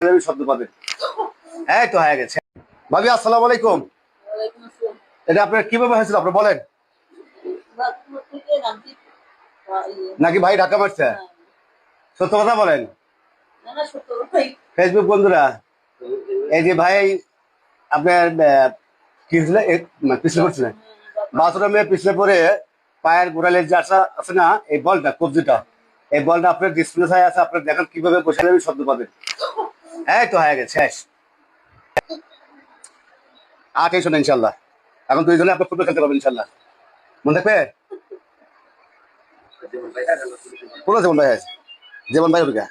শব্দ পাবে। এই তো হয়ে গেছে। ভাবি আসসালামু আলাইকুম। এটা আপনার কিভাবে হয়েছিল আপনি বলেন। নাকি ভাই ঢাকা মারছে? সত্য কথা বলেন। ফেসবুক বন্ধুরা, এই যে ভাই আপনার কি হয়েছিল পিছলে পড়ছিলেন, বাথরুমে মেয়ে পিছলে পরে পায়ের গোড়ালের যে আছে না, এই বলটা কবজিটা, এই বলটা আপনার ডিসপ্লে আছে, আপনার দেখেন কিভাবে বসে শব্দ পাবেন। এই তো হয়ে গেছে শেষ। আর টেনশন ইনশাল্লাহ, এখন দুইজনে আপনার ফুটবল খেলতে পারবেন ইনশাল্লাহ। মনে থাকবে? পুরো যেমন ভাই আছে, যেমন ভাই ওদিকে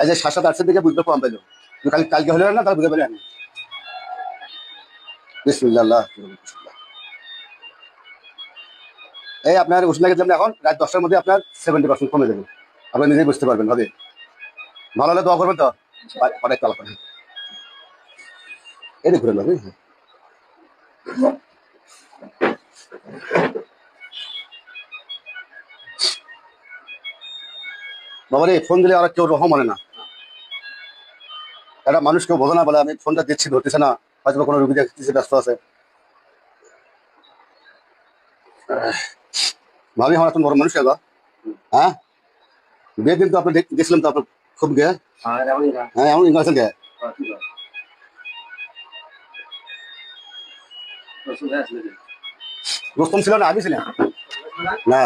এই যে 7-8 দিকে বুঝতে পারলাম পেলো, কালকে হলে না তাহলে বুঝতে পারি আমি। বিসমিল্লাহ। এই আপনার ওষুধ লাগে যেমন এখন রাত 10টার মধ্যে আপনার 70% কমে যাবে, আপনি নিজেই বুঝতে পারবেন। ভাবে ভালো হলে দোয়া করবেন তো, অনেক চালা করেন। এই ঘুরে যাবে। বাবারে ফোন দিলে আর কেউ রহম মানে না, একটা মানুষ কেউ বোঝে না বলে আমি ফোনটা দিচ্ছি, ধরতেছে না, হয়তো কোনো রুগী দেখতেছে ব্যস্ত আছে। ভাবি আমার এখন বড় মানুষ এলো। হ্যাঁ, বিয়ে দিন তো আপনি দেখছিলাম তো আপনার খুব গে। হ্যাঁ এমন ইনভার্সন গে রোস্তম ছিল না, আগে ছিলেন না।